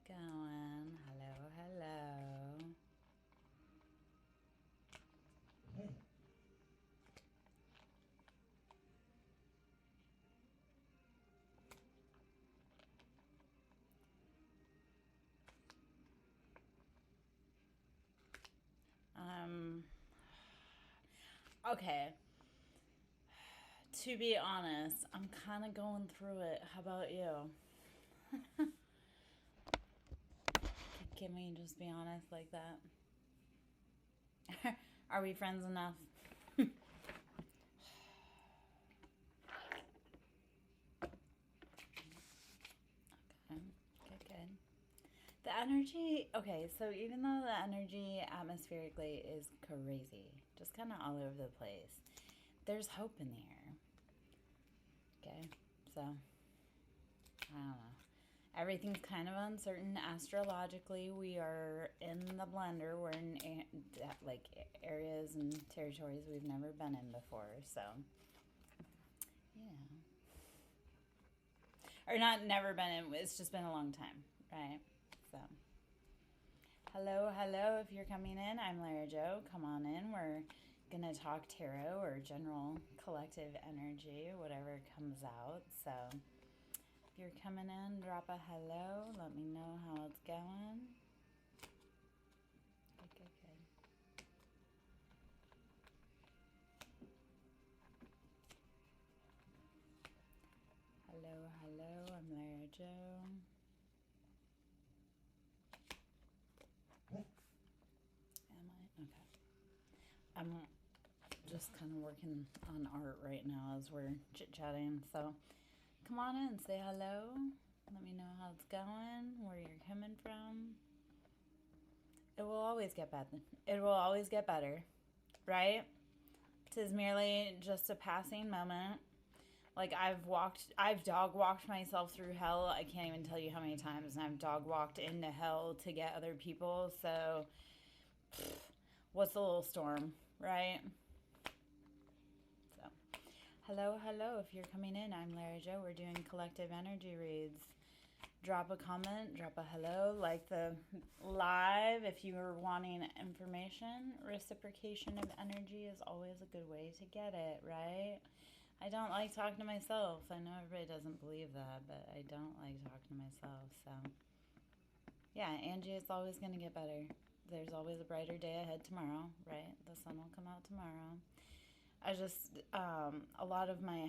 going? Hello, hello. Okay. To be honest, I'm kind of going through it. How about you? Can we just be honest like that? Are we friends enough? Okay, good. The energy, okay, so even though the energy atmospherically is crazy, just kind of all over the place, there's hope in the air. Okay, so I don't know. Everything's kind of uncertain astrologically. We are in the blender. We're in like areas and territories we've never been in before. So, yeah, or not never been in. It's just been a long time, right? So, hello, hello. If you're coming in, I'm Lara Joe. Come on in. We're gonna talk tarot or general collective energy, whatever comes out. So. If you're coming in, drop a hello. Let me know how it's going. Good. Hello, hello. I'm Lara Joe. Am I? Okay. I'm just kind of working on art right now as we're chit-chatting. So come on in, say hello. Let me know how it's going, where you're coming from. It will always get better. It will always get better, right? 'Tis merely just a passing moment. Like I've dog walked myself through hell. I can't even tell you how many times, and I've dog walked into hell to get other people. So, what's a little storm, right? So, hello, hello. If you're coming in, I'm Lara Joe. We're doing collective energy reads. Drop a comment, drop a hello, like the live if you are wanting information. Reciprocation of energy is always a good way to get it, right? I don't like talking to myself. I know everybody doesn't believe that, but I don't like talking to myself. So, yeah, Angie, it's always going to get better. There's always a brighter day ahead tomorrow, right? The sun will come out tomorrow. A lot of my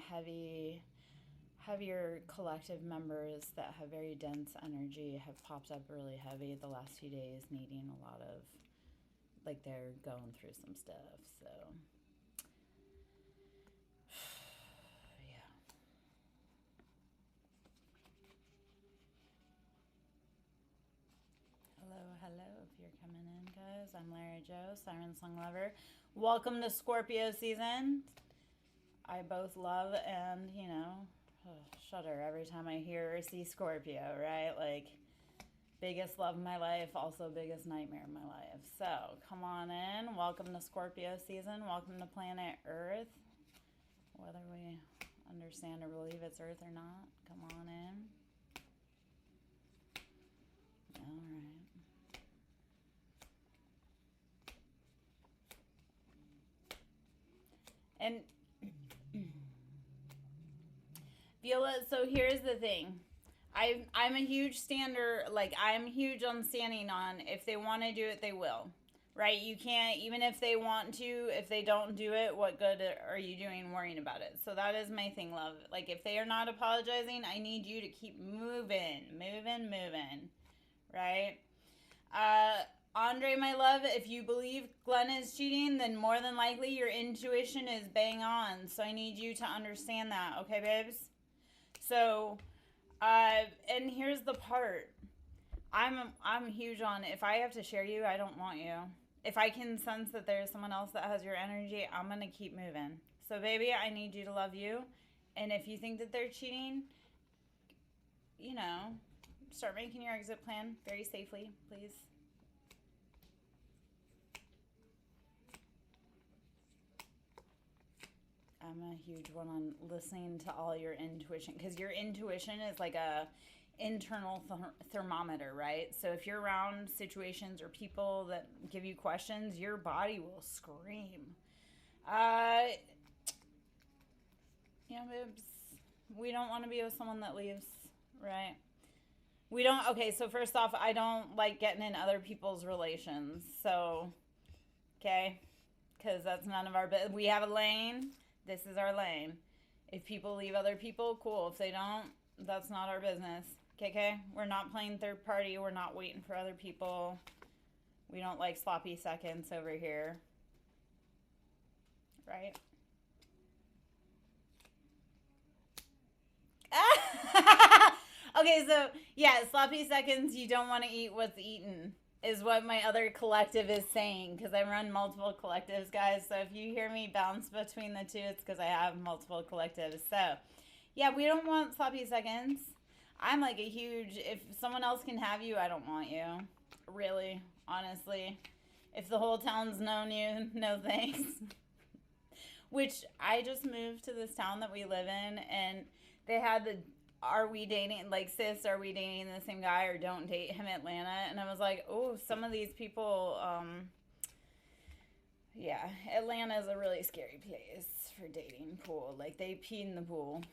heavier collective members that have very dense energy have popped up really heavy the last few days, needing a lot of, like, they're going through some stuff. So, yeah. Hello, hello. If you're coming in, guys, I'm Lara Joe, Siren Song Lover. Welcome to Scorpio season. I both love and, shudder every time I hear or see Scorpio, right? Like, biggest love of my life, also biggest nightmare of my life. So, come on in. Welcome to Scorpio season. Welcome to planet Earth. Whether we understand or believe it's Earth or not, come on in. All right. And Viola, so here's the thing. I'm a huge stander, like I'm huge on standing on if they want to do it, they will. Right? You can't, even if they want to, if they don't do it, what good are you doing worrying about it? So that is my thing, love. Like if they are not apologizing, I need you to keep moving. Right? Andre, my love, if you believe Glenn is cheating, then more than likely your intuition is bang on. So I need you to understand that, okay, babes? So, and here's the part. I'm huge on if I have to share you, I don't want you. If I can sense that there's someone else that has your energy, I'm gonna keep moving. So, baby, I need you to love you. And if you think that they're cheating, start making your exit plan very safely, please. I'm a huge one on listening to all your intuition because your intuition is like internal thermometer, right? So if you're around situations or people that give you questions, your body will scream. Yeah, boobs. We don't want to be with someone that leaves, right? We don't. Okay, so first off, I don't like getting in other people's relations. So, okay, because that's none of our business. We have a lane. This is our lane. If people leave other people, cool. If they don't, that's not our business. Okay? We're not playing third party. We're not waiting for other people. We don't like sloppy seconds over here. Right? Okay, so yeah, sloppy seconds, you don't want to eat what's eaten, is what my other collective is saying, because I run multiple collectives, guys. So if you hear me bounce between the two, it's because I have multiple collectives. So yeah, we don't want sloppy seconds. I'm like a huge, if someone else can have you, I don't want you. Really, honestly. If the whole town's known you, no thanks. Which, I just moved to this town that we live in, and they had the, are we dating, like, sis, are we dating the same guy, or don't date him, Atlanta? And I was like, oh, some of these people, yeah, Atlanta is a really scary place for dating pool. Like, they pee in the pool.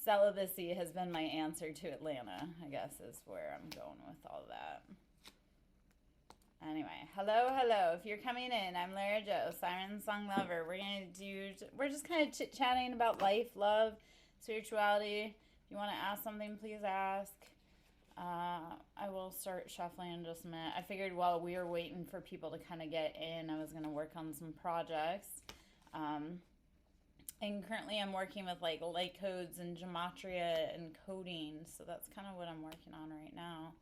Celibacy has been my answer to Atlanta, I guess, is where I'm going with all that. Anyway, hello. If you're coming in, I'm Lara Joe, Siren Song Lover. We're just kind of chit-chatting about life, love, spirituality. If you want to ask something, please ask. I will start shuffling in just a minute. I figured while we were waiting for people to kind of get in, I was going to work on some projects. And currently I'm working with like light codes and gematria and coding. So that's kind of what I'm working on right now.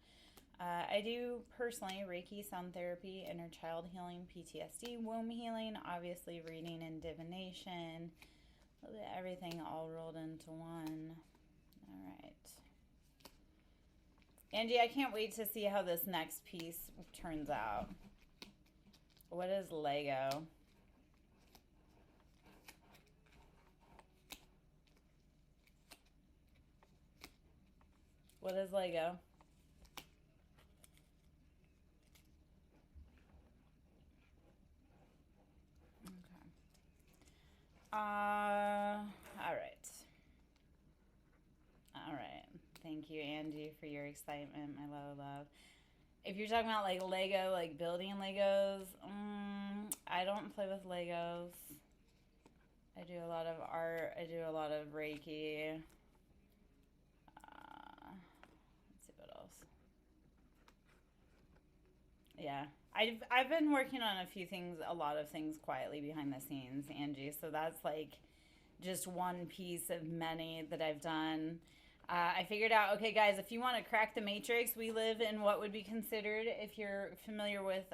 I do personally Reiki, sound therapy, inner child healing, PTSD, womb healing, obviously reading and divination. Everything all rolled into one. All right. Angie, I can't wait to see how this next piece turns out. What is Lego? What is Lego? Okay. All right. All right. Thank you, Angie, for your excitement, my love. If you're talking about like Lego, like building Legos, I don't play with Legos. I do a lot of art. I do a lot of Reiki. Let's see what else. Yeah, I've been working on a lot of things quietly behind the scenes, Angie. So that's like just one piece of many that I've done. I figured out, okay, guys, if you want to crack the matrix, we live in what would be considered, if you're familiar with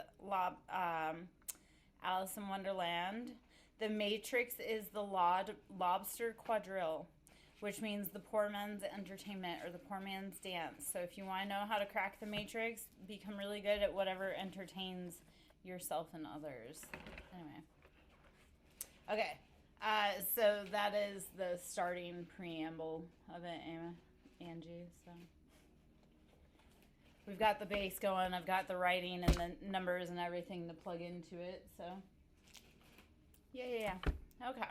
Alice in Wonderland, the matrix is the lobster quadrille, which means the poor man's entertainment or the poor man's dance. So if you want to know how to crack the matrix, become really good at whatever entertains yourself and others. Anyway. Okay. So that is the starting preamble of it, Angie. So we've got the base going. I've got the writing and the numbers and everything to plug into it. So yeah. Okay.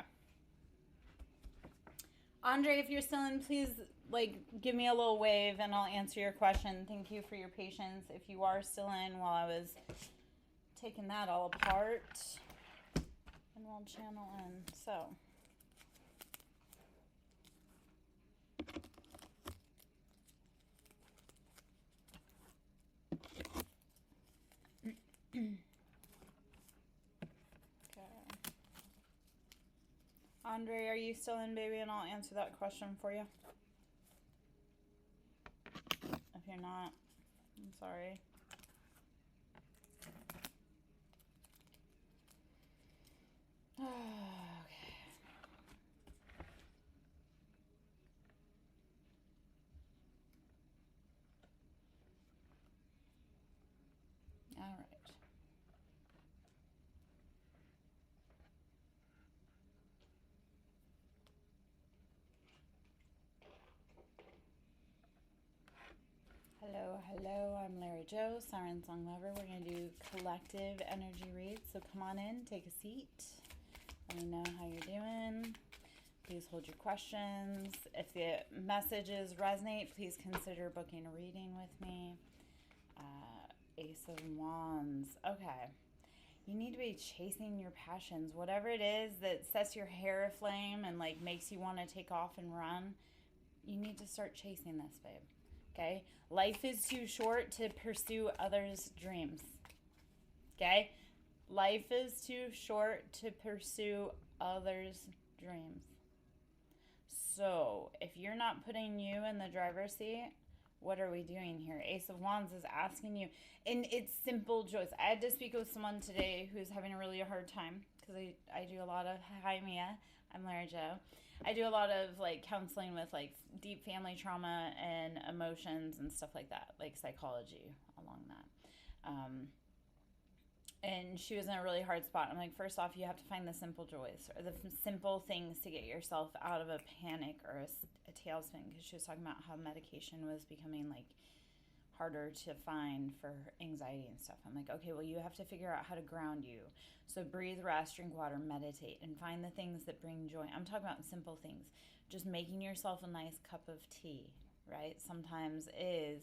Andre, if you're still in, please like give me a little wave and I'll answer your question. Thank you for your patience. If you are still in while I was taking that all apart. And we'll channel in. So, okay. Andre, are you still in, baby? And I'll answer that question for you. If you're not, I'm sorry. Okay. All right. Hello, I'm Lara Joe, Siren Song Lover. We're going to do collective energy reads. So come on in, take a seat. Let me know how you're doing. Please hold your questions. If the messages resonate, please consider booking a reading with me. Ace of Wands. Okay. You need to be chasing your passions. Whatever it is that sets your hair aflame and like makes you want to take off and run, you need to start chasing this, babe. Okay? Life is too short to pursue others' dreams. Okay? Life is too short to pursue others' dreams. So, if you're not putting you in the driver's seat, what are we doing here? Ace of Wands is asking you, and it's simple choice. I had to speak with someone today who's having a really hard time because I do a lot of, hi Mia, I'm Lara Joe. I do a lot of like counseling with like deep family trauma and emotions and stuff like that, like psychology along that. And she was in a really hard spot. I'm like, first off, you have to find the simple joys or the simple things to get yourself out of a panic or a tailspin, because she was talking about how medication was becoming like harder to find for anxiety and stuff. I'm like, okay, well, you have to figure out how to ground you. So breathe, rest, drink water, meditate, and find the things that bring joy. I'm talking about simple things. Just making yourself a nice cup of tea, right? Sometimes is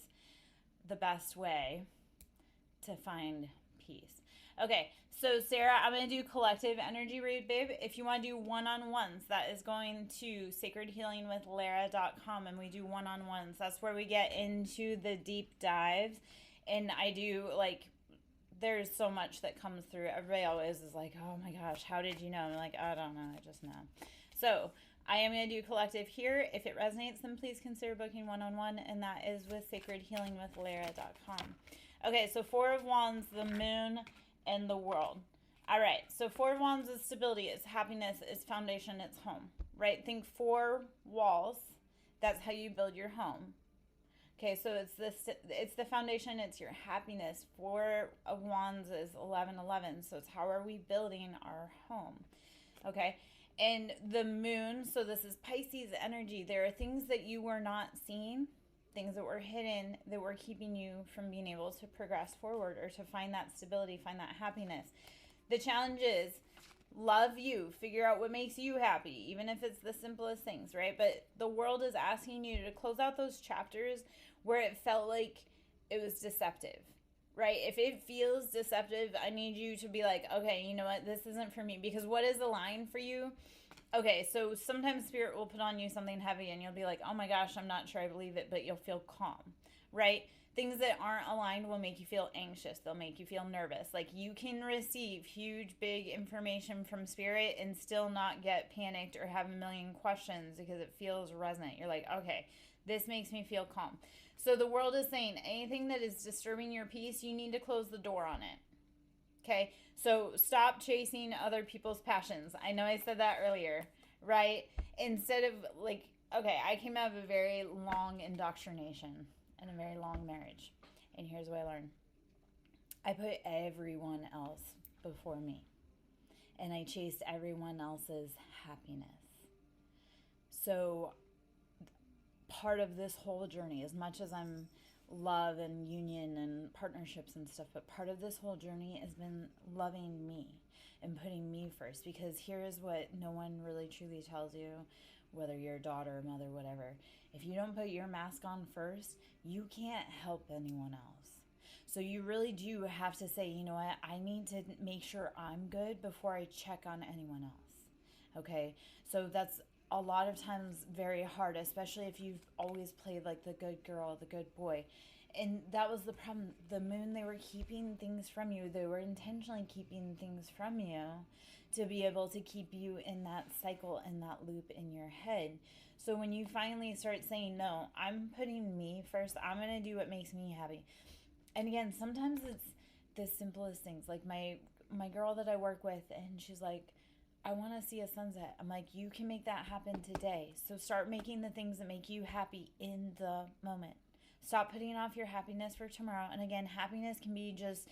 the best way to find peace. Okay, so Sarah, I'm going to do collective energy read, babe. If you want to do one-on-ones, that is going to sacredhealingwithlara.com, and we do one-on-ones. That's where we get into the deep dives, and I do, like, there's so much that comes through. Everybody always is like, oh my gosh, how did you know? I'm like, I don't know, I just know. So I am going to do collective here. If it resonates, then please consider booking one-on-one, and that is with sacredhealingwithlara.com. Okay, so Four of Wands, the Moon, and the World. All right, so Four of Wands is stability, it's happiness, it's foundation, it's home, right? Think 4 walls. That's how you build your home. Okay, so it's the foundation, it's your happiness. 4 of Wands is 11:11, so it's how are we building our home? Okay, and the Moon, so this is Pisces energy. There are things that you were not seeing, things that were hidden that were keeping you from being able to progress forward or to find that stability, find that happiness. The challenge is love you, figure out what makes you happy, even if it's the simplest things, right? But the world is asking you to close out those chapters where it felt like it was deceptive, right? If it feels deceptive, I need you to be like, okay, you know what? This isn't for me, because what is aligned for you? Okay, so sometimes spirit will put on you something heavy and you'll be like, oh my gosh, I'm not sure I believe it, but you'll feel calm, right? Things that aren't aligned will make you feel anxious. They'll make you feel nervous. Like you can receive huge, big information from spirit and still not get panicked or have a million questions because it feels resonant. You're like, okay, this makes me feel calm. So the world is saying anything that is disturbing your peace, you need to close the door on it. Okay, so stop chasing other people's passions. I know I said that earlier, right? Instead of like, okay, I came out of a very long indoctrination and a very long marriage. And here's what I learned. I put everyone else before me. And I chased everyone else's happiness. So part of this whole journey, as much as I'm love and union and partnerships and stuff, but part of this whole journey has been loving me and putting me first, because here is what no one really truly tells you, whether you're a daughter, mother, whatever. If you don't put your mask on first, you can't help anyone else. So you really do have to say, you know what, I need to make sure I'm good before I check on anyone else. Okay, so that's a lot of times very hard, especially if you've always played like the good girl, the good boy. And that was the problem. The Moon, they were keeping things from you. They were intentionally keeping things from you to be able to keep you in that cycle and that loop in your head. So when you finally start saying, no, I'm putting me first, I'm going to do what makes me happy. And again, sometimes it's the simplest things. Like my girl that I work with, and she's like, I want to see a sunset. I'm like, you can make that happen today. So start making the things that make you happy in the moment. Stop putting off your happiness for tomorrow. And again, happiness can be just,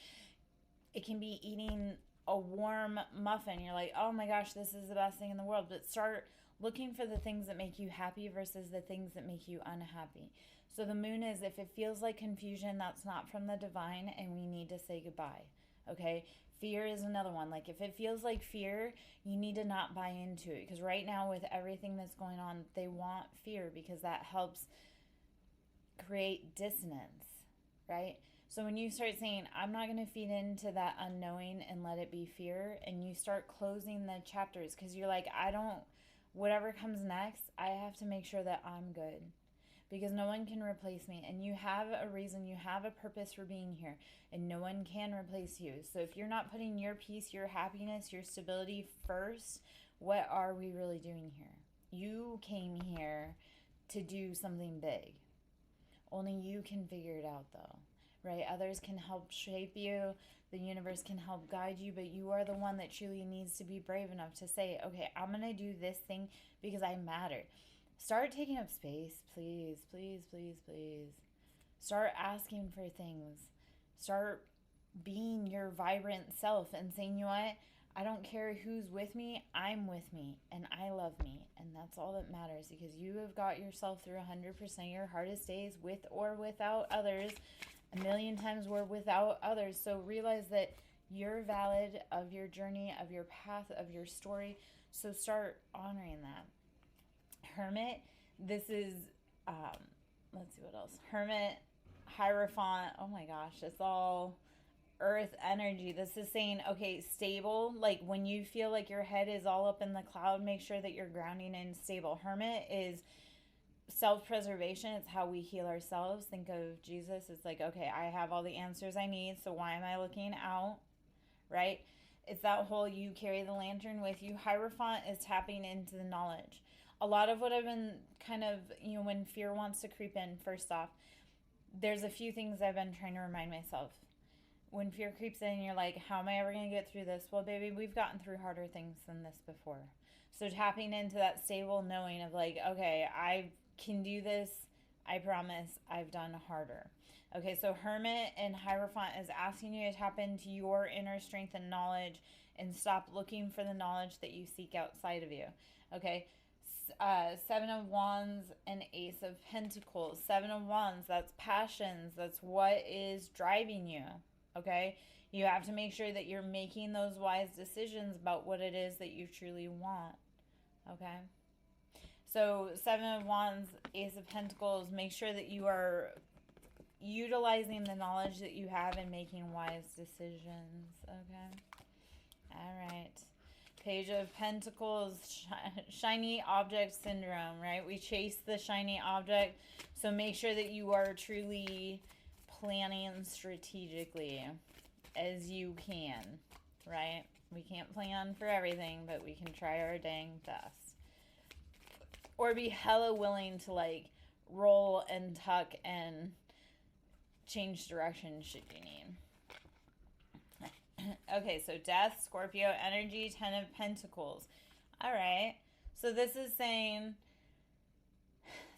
it can be eating a warm muffin. You're like, oh my gosh, this is the best thing in the world. But start looking for the things that make you happy versus the things that make you unhappy. So the moon is, if it feels like confusion, that's not from the divine, and we need to say goodbye. Okay? Fear is another one. Like, if it feels like fear, you need to not buy into it. Because right now, with everything that's going on, they want fear because that helps create dissonance, right? So when you start saying, I'm not going to feed into that unknowing and let it be fear, and you start closing the chapters because you're like, whatever comes next, I have to make sure that I'm good because no one can replace me. And you have a reason, you have a purpose for being here, and no one can replace you. So if you're not putting your peace, your happiness, your stability first, what are we really doing here? You came here to do something big. Only you can figure it out, though, right? Others can help shape you. The universe can help guide you, but you are the one that truly needs to be brave enough to say, okay, I'm going to do this thing because I matter. Start taking up space, please, please, please, please. Start asking for things. Start being your vibrant self and saying, you know what? I don't care who's with me, I'm with me, and I love me, and that's all that matters because you have got yourself through 100% of your hardest days with or without others, a million times more without others. So realize that you're valid of your journey, of your path, of your story. So start honoring that. Hermit, this is, let's see what else. Hermit, Hierophant, oh my gosh, it's all earth energy. This is saying, okay, stable. Like when you feel like your head is all up in the cloud, make sure that you're grounding and stable. Hermit is self-preservation. It's how we heal ourselves. Think of Jesus. It's like, okay, I have all the answers I need, so why am I looking out, right? It's that whole you carry the lantern with you. Hierophant is tapping into the knowledge. A lot of what I've been kind of, when fear wants to creep in, first off, there's a few things I've been trying to remind myself. When fear creeps in, you're like, how am I ever going to get through this? Well, baby, we've gotten through harder things than this before. So tapping into that stable knowing of like, okay, I can do this. I promise I've done harder. Okay, so Hermit and Hierophant is asking you to tap into your inner strength and knowledge and stop looking for the knowledge that you seek outside of you. Okay, Seven of Wands and Ace of Pentacles. Seven of Wands, that's passions. That's what is driving you. Okay, you have to make sure that you're making those wise decisions about what it is that you truly want. Okay, so Seven of Wands, Ace of Pentacles, make sure that you are utilizing the knowledge that you have and making wise decisions. Okay, all right. Page of Pentacles, shiny object syndrome, right? We chase the shiny object. So make sure that you are truly planning strategically as you can, right? We can't plan for everything, but we can try our dang best. Or be hella willing to like roll and tuck and change direction should you need. Okay, so Death, Scorpio energy, 10 of Pentacles. All right. So this is saying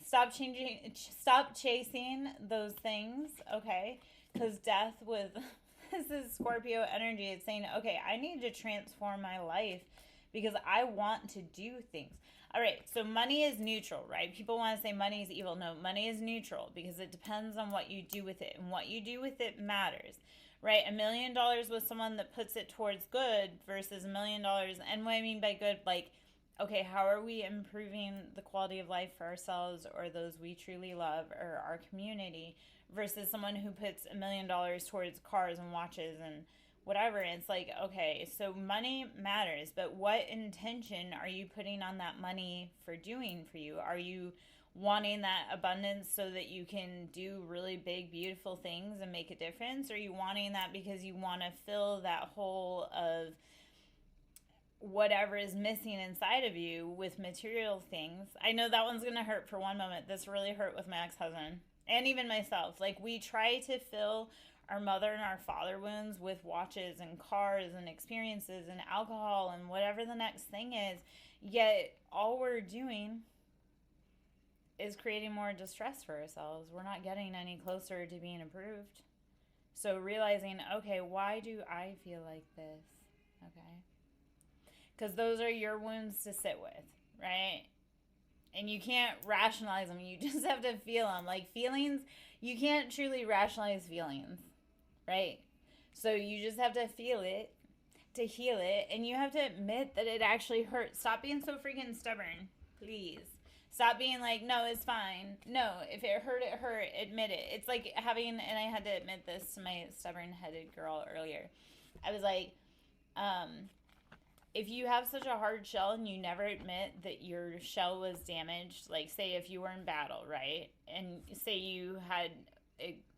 stop chasing those things, okay? Because Death with this is Scorpio energy. It's saying, okay, I need to transform my life because I want to do things. All right, so money is neutral, right? People want to say money is evil. No, money is neutral because it depends on what you do with it, and what you do with it matters. Right, $1 million with someone that puts it towards good versus $1 million. And what I mean by good, like, okay, how are we improving the quality of life for ourselves or those we truly love or our community versus someone who puts $1 million towards cars and watches and whatever. And it's like, okay, so money matters, but what intention are you putting on that money for doing for you? Are you wanting that abundance so that you can do really big, beautiful things and make a difference? Or are you wanting that because you want to fill that hole of whatever is missing inside of you with material things? I know that one's going to hurt for one moment. This really hurt with my ex-husband and even myself. Like, we try to fill our mother and our father wounds with watches and cars and experiences and alcohol and whatever the next thing is. Yet all we're doing is creating more distress for ourselves. We're not getting any closer to being approved. So realizing, okay, why do I feel like this? Okay? Because those are your wounds to sit with, right? And you can't rationalize them. You just have to feel them. Like feelings, you can't truly rationalize feelings, right? So you just have to feel it to heal it, and you have to admit that it actually hurts. Stop being so freaking stubborn, please. Stop being like, no, it's fine. No, if it hurt, it hurt. Admit it. It's like having, and I had to admit this to my stubborn-headed girl earlier. I was like, if you have such a hard shell and you never admit that your shell was damaged, like say if you were in battle, right? And say you had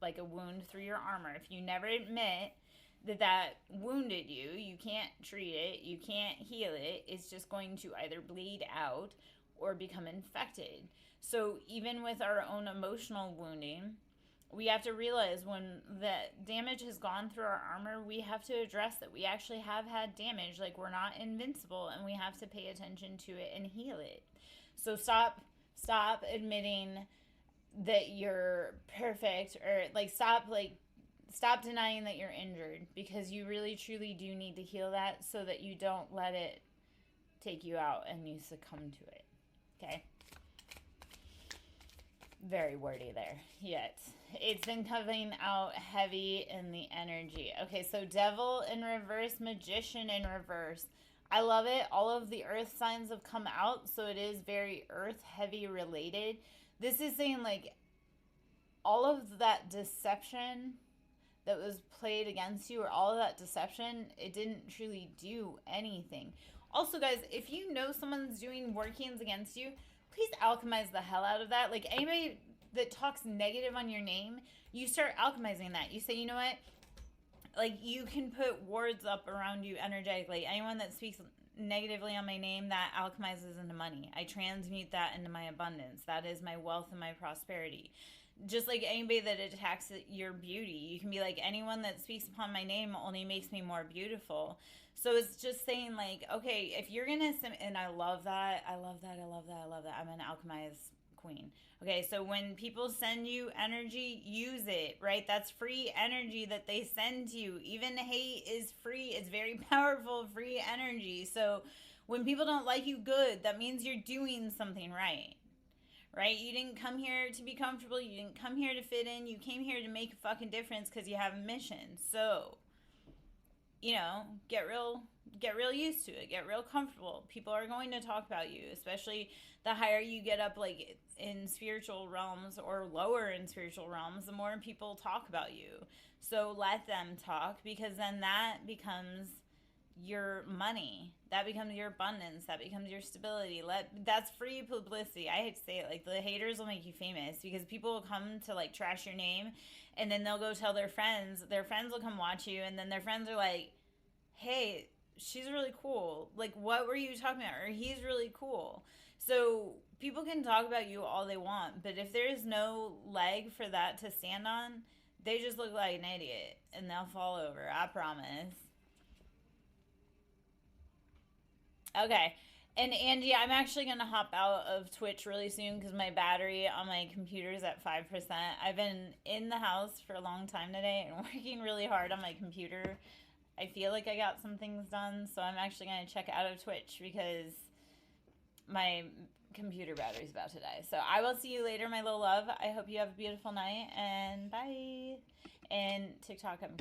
like a wound through your armor, if you never admit that wounded you, you can't treat it, you can't heal it, it's just going to either bleed out or become infected. So even with our own emotional wounding, we have to realize when the damage has gone through our armor, we have to address that we actually have had damage. Like we're not invincible, and we have to pay attention to it and heal it. So stop admitting that you're perfect, or stop denying that you're injured, because you really truly do need to heal that so that you don't let it take you out and you succumb to it. Okay? Very wordy there. Yet it's been coming out heavy in the energy. Okay, so devil in reverse, magician in reverse. I love it. All of the earth signs have come out, so it is very earth heavy related. This is saying like all of that deception that was played against you, or all of that deception, it didn't truly do anything. Also, guys, if you know someone's doing workings against you, please alchemize the hell out of that. Like anybody that talks negative on your name, you start alchemizing that. You say, you know what? Like you can put wards up around you energetically. Anyone that speaks negatively on my name, that alchemizes into money. I transmute that into my abundance. That is my wealth and my prosperity. Just like anybody that attacks your beauty, you can be like, anyone that speaks upon my name only makes me more beautiful. So it's just saying like, okay, if you're gonna, and I love that, I'm an alchemized queen. Okay, so when people send you energy, use it, right? That's free energy that they send to you. Even hate is free. It's very powerful free energy. So when people don't like you, good, that means you're doing something right. Right? You didn't come here to be comfortable. You didn't come here to fit in. You came here to make a fucking difference because you have a mission. So, you know, get real used to it. Get real comfortable. People are going to talk about you, especially the higher you get up, like in spiritual realms or lower in spiritual realms, the more people talk about you. So let them talk, because then that becomes your money, that becomes your abundance, that becomes your stability. That's free publicity. I hate to say it, like the haters will make you famous, because people will come to like trash your name, and then they'll go tell their friends will come watch you, and then their friends are like, hey, she's really cool, like what were you talking about, or he's really cool. So people can talk about you all they want, but if there's no leg for that to stand on, they just look like an idiot and they'll fall over, I promise. Okay. And Angie, I'm actually going to hop out of Twitch really soon because my battery on my computer is at 5%. I've been in the house for a long time today and working really hard on my computer. I feel like I got some things done, so I'm actually going to check out of Twitch because my computer battery's about to die. So I will see you later, my little love. I hope you have a beautiful night, and bye. And TikTok, I'm